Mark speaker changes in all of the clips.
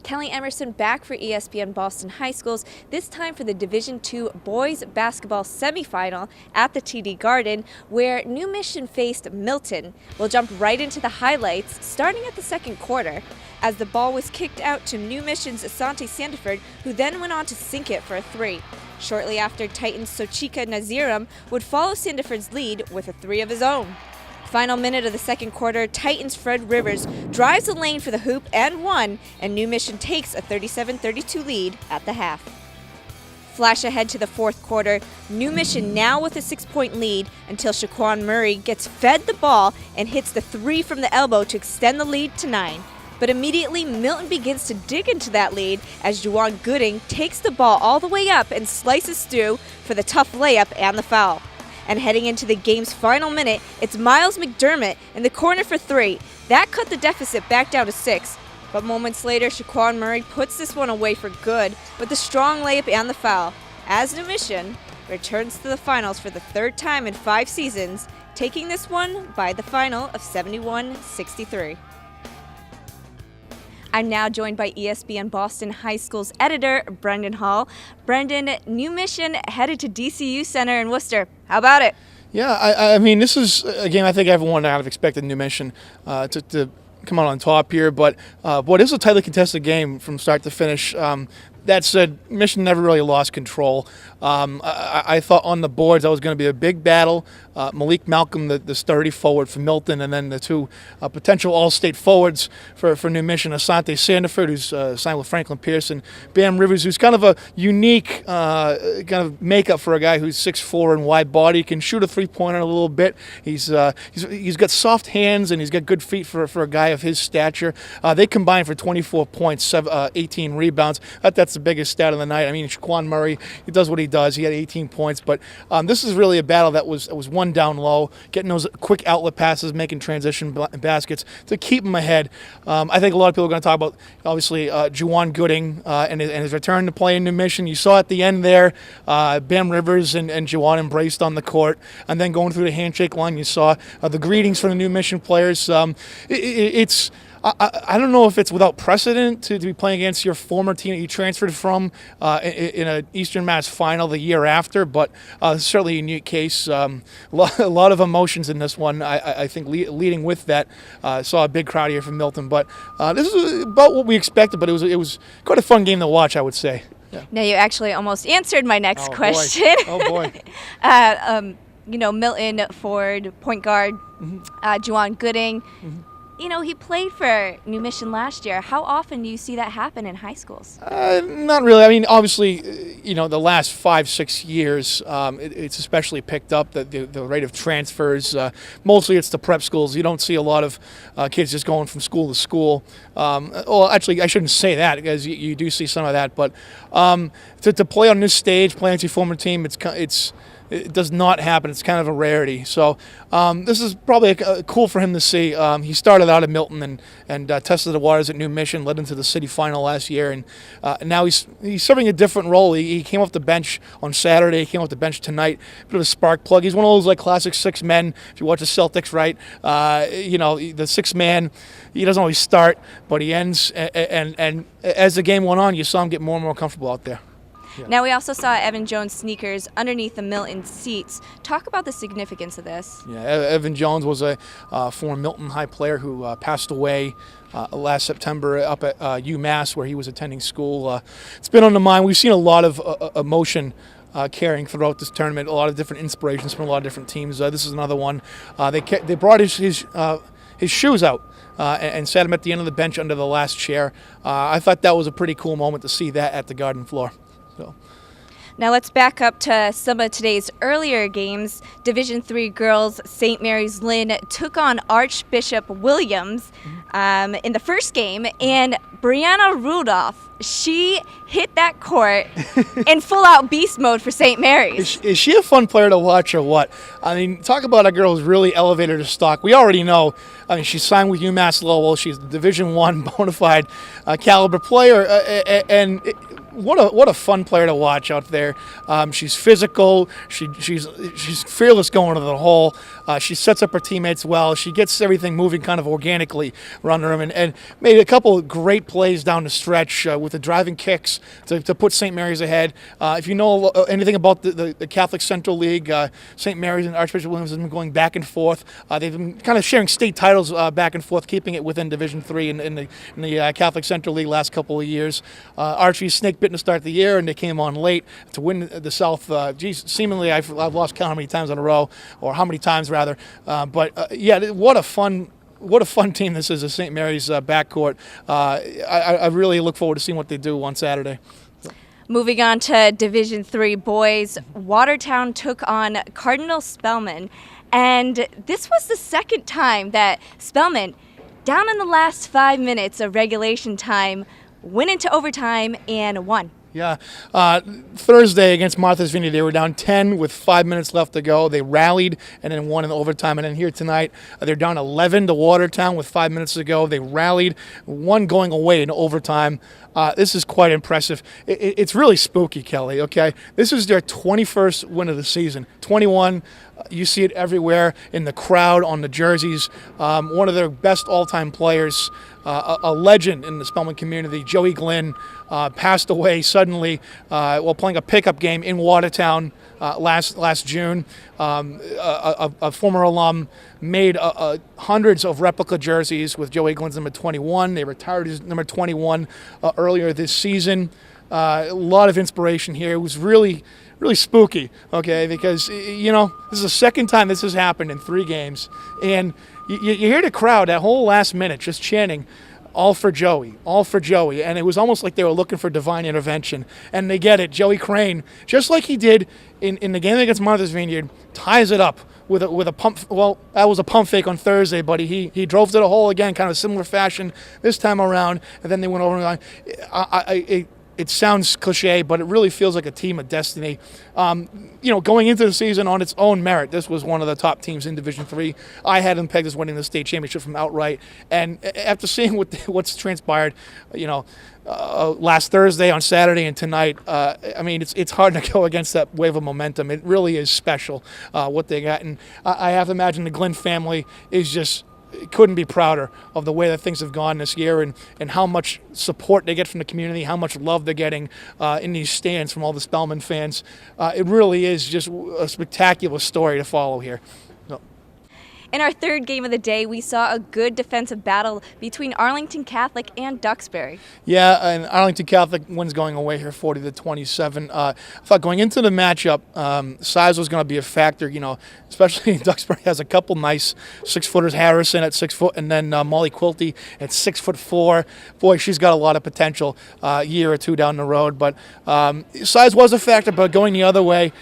Speaker 1: Kelly Emerson back for ESPN Boston High Schools, this time for the Division II boys basketball semifinal at the TD Garden, where New Mission faced Milton. We'll jump right into the highlights, starting at the second quarter, as the ball was kicked out to New Mission's Asante Sandiford, who then went on to sink it for a three. Shortly after, Titans' Sochika Naziram would follow Sandiford's lead with a three of his own. Final minute of the second quarter, Titans' Fred Rivers drives the lane for the hoop and one, and New Mission takes a 37-32 lead at the half. Flash ahead to the fourth quarter, New Mission now with a 6-point lead until Shaquan Murray gets fed the ball and hits the three from the elbow to extend the lead to 9. But immediately, Milton begins to dig into that lead as Juwan Gooding takes the ball all the way up and slices through for the tough layup and the foul. And heading into the game's final minute, it's Miles McDermott in the corner for three. That cut the deficit back down to 6. But moments later, Shaquan Murray puts this one away for good with the strong layup and the foul, as New Mission returns to the finals for the third time in 5 seasons, taking this one by the final of 71-63. I'm now joined by ESPN Boston High School's editor, Brendan Hall. Brendan, New Mission headed to DCU Center in Worcester. How about it?
Speaker 2: Yeah, I mean, this is a game I think everyone kind of expected New Mission to come out on top here. But it is a tightly contested game from start to finish. That said, Mission never really lost control. I thought on the boards that was going to be a big battle. Malik Malcolm, the sturdy forward for Milton, and then the two potential all-state forwards for New Mission, Asante Sandiford, who's signed with Franklin Pearson, Bam Rivers, who's kind of a unique kind of makeup for a guy who's 6'4" and wide body, can shoot a three-pointer a little bit. He's got soft hands and he's got good feet for a guy of his stature. They combined for 24 points, 18 rebounds. That's the biggest stat of the night. I mean, Shaquan Murray, he does what he does. He had 18 points, but this is really a battle that was won down low, getting those quick outlet passes, making transition baskets to keep them ahead. I think a lot of people are going to talk about, obviously, Juwan Gooding and his return to play in New Mission. You saw at the end there, Bam Rivers and Juwan embraced on the court, and then going through the handshake line, you saw the greetings from the New Mission players. It's I don't know if it's without precedent to be playing against your former team that you transferred from in an Eastern Mass final the year after, but certainly a unique case. A lot of emotions in this one. I think leading with that, saw a big crowd here from Milton, but this is about what we expected, but it was quite a fun game to watch, I would say. Yeah.
Speaker 1: Now, you actually almost answered my next question.
Speaker 2: Oh, boy.
Speaker 1: Milton Ford, point guard, Juwan Gooding. Mm-hmm. He played for New Mission last year. How often do you see that happen in high schools?
Speaker 2: Not really. I mean, obviously, the last 5-6 years, it's especially picked up, the rate of transfers. Mostly it's the prep schools. You don't see a lot of kids just going from school to school. Well, actually, I shouldn't say that, because you do see some of that. But to play on this stage, play against your former team, it does not happen. It's kind of a rarity. So this is probably cool for him to see. He started out at Milton and tested the waters at New Mission, led into the city final last year, and now he's serving a different role. He came off the bench on Saturday. He came off the bench tonight. Bit of a spark plug. He's one of those classic 6 men. If you watch the Celtics, right? The 6 man. He doesn't always start, but he ends. And as the game went on, you saw him get more and more comfortable out there.
Speaker 1: Yeah. Now, we also saw Evan Jones sneakers underneath the Milton seats. Talk about the significance of this.
Speaker 2: Yeah, Evan Jones was a former Milton High player who passed away last September up at UMass, where he was attending school. It's been on the mind. We've seen a lot of emotion carrying throughout this tournament, a lot of different inspirations from a lot of different teams. This is another one. They brought his shoes out and sat him at the end of the bench under the last chair. I thought that was a pretty cool moment to see that at the Garden floor. So.
Speaker 1: Now let's back up to some of today's earlier games. Division III girls, St. Mary's Lynn took on Archbishop Williams in the first game, and Brianna Rudolph, she hit that court in full-out beast mode for St. Mary's.
Speaker 2: Is she a fun player to watch or what? I mean, talk about a girl who's really elevated her stock. We already know. I mean, she's signed with UMass Lowell. She's the Division I bona fide caliber player, and what a fun player to watch out there. She's physical. She's fearless going to the hole. She sets up her teammates well. She gets everything moving kind of organically around the rim and made a couple of great plays down the stretch with the driving kicks to put St. Mary's ahead. If you know anything about the Catholic Central League, St. Mary's and Archbishop Williams have been going back and forth. They've been kind of sharing state titles back and forth, keeping it within Division III in the Catholic Central League last couple of years. Archie snake bitten to start the year, and they came on late to win the South. Seemingly I've lost count how many times in a row, or how many times rather. Yeah, what a fun team this is, the St. Mary's backcourt. I really look forward to seeing what they do on Saturday.
Speaker 1: Moving on to Division III boys, Watertown took on Cardinal Spellman, and this was the second time that Spellman, down in the last 5 minutes of regulation time, went into overtime and won.
Speaker 2: Yeah. Thursday against Martha's Vineyard, they were down 10 with 5 minutes left to go. They rallied and then won in overtime. And then here tonight, they're down 11 to Watertown with 5 minutes to go. They rallied, one going away in overtime. This is quite impressive. It's really spooky, Kelly, okay? This is their 21st win of the season. 21. You see it everywhere in the crowd, on the jerseys. One of their best all-time players, a legend in the Spellman community, Joey Glynn, passed away suddenly while playing a pickup game in Watertown last June. A former alum made hundreds of replica jerseys with Joey Glynn's number 21. They retired his number 21 earlier this season. A lot of inspiration here. It was really spooky, okay, because, you know, this is the second time this has happened in 3 games, and you hear the crowd that whole last minute just chanting, all for Joey, and it was almost like they were looking for divine intervention, and they get it. Joey Crane, just like he did in the game against Martha's Vineyard, ties it up with a pump. Well, that was a pump fake on Thursday, but he drove to the hole again, kind of similar fashion this time around, and then they went over. It sounds cliche, but it really feels like a team of destiny. Going into the season on its own merit, this was one of the top teams in Division III. I had them pegged as winning the state championship from outright. And after seeing what's transpired, last Thursday, on Saturday, and tonight, it's hard to go against that wave of momentum. It really is special what they got. And I have to imagine the Glenn family is just couldn't be prouder of the way that things have gone this year and how much support they get from the community, how much love they're getting in these stands from all the Spellman fans. It really is just a spectacular story to follow here.
Speaker 1: In our third game of the day, we saw a good defensive battle between Arlington Catholic and Duxbury.
Speaker 2: Yeah, and Arlington Catholic wins going away here 40-27. I thought going into the matchup, size was going to be a factor, especially Duxbury has a couple nice 6-footers, Harrison at 6 foot, and then Molly Quilty at 6'4". Boy, she's got a lot of potential a year or two down the road. But size was a factor, but going the other way,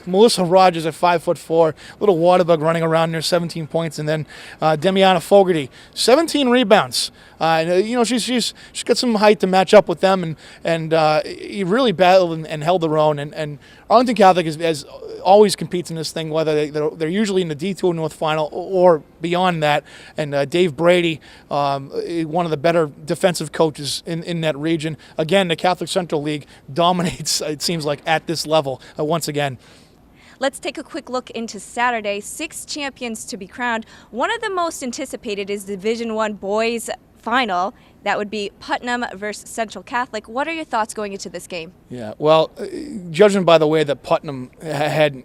Speaker 2: Melissa Rogers at 5'4", little water bug running around near 17 points, and then Demiana Fogarty, 17 rebounds. She's got some height to match up with them, and he really battled and held their own. And Arlington Catholic has always competes in this thing, whether they're usually in the D2 North Final or beyond that. And Dave Brady, one of the better defensive coaches in that region. Again, the Catholic Central League dominates, it seems like, at this level once again.
Speaker 1: Let's take a quick look into Saturday. 6 champions to be crowned. One of the most anticipated is Division I boys final. That would be Putnam versus Central Catholic. What are your thoughts going into this game?
Speaker 2: Yeah, well, judging by the way that Putnam had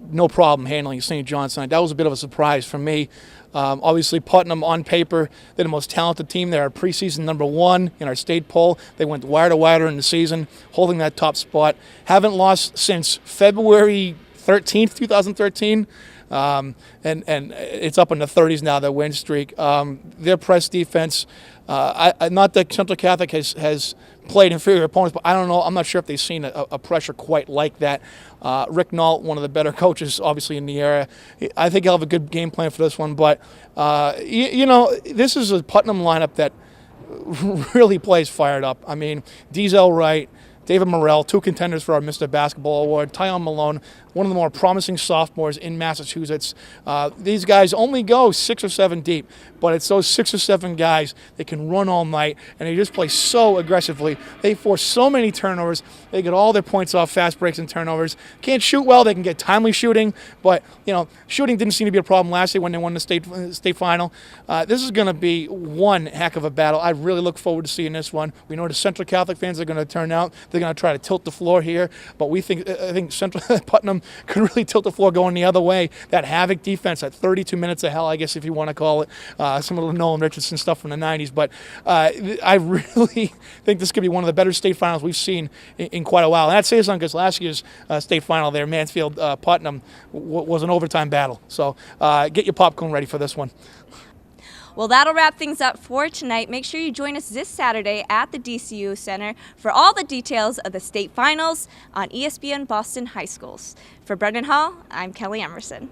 Speaker 2: no problem handling St. John's tonight, that was a bit of a surprise for me. Obviously, Putnam on paper, they're the most talented team. They're our preseason number 1 in our state poll. They went wire to wire in the season, holding that top spot. Haven't lost since February 13th, 2013, and it's up in the 30s now, their win streak. Their press defense, not that Central Catholic has played inferior opponents, but I don't know, I'm not sure if they've seen a pressure quite like that. Rick Nault, one of the better coaches, obviously, in the area. I think he'll have a good game plan for this one, but, this is a Putnam lineup that really plays fired up. I mean, Diesel Wright, David Morrell, 2 contenders for our Mr. Basketball Award. Tyon Malone, one of the more promising sophomores in Massachusetts. These guys only go 6 or 7 deep, but it's those 6 or 7 guys that can run all night, and they just play so aggressively. They force so many turnovers. They get all their points off fast breaks and turnovers. Can't shoot well. They can get timely shooting, but shooting didn't seem to be a problem last year when they won the state final. This is going to be one heck of a battle. I really look forward to seeing this one. We know the Central Catholic fans are going to turn out. They're going to try to tilt the floor here, but I think Central Putnam could really tilt the floor going the other way. That havoc defense, that 32 minutes of hell, I guess if you want to call it, some of the Nolan Richardson stuff from the 90s. But I really think this could be one of the better state finals we've seen in quite a while. And I'd say something because last year's state final there, Mansfield-Putnam, was an overtime battle. So get your popcorn ready for this one.
Speaker 1: Well, that'll wrap things up for tonight. Make sure you join us this Saturday at the DCU Center for all the details of the state finals on ESPN Boston High Schools. For Brendan Hall, I'm Kelly Emerson.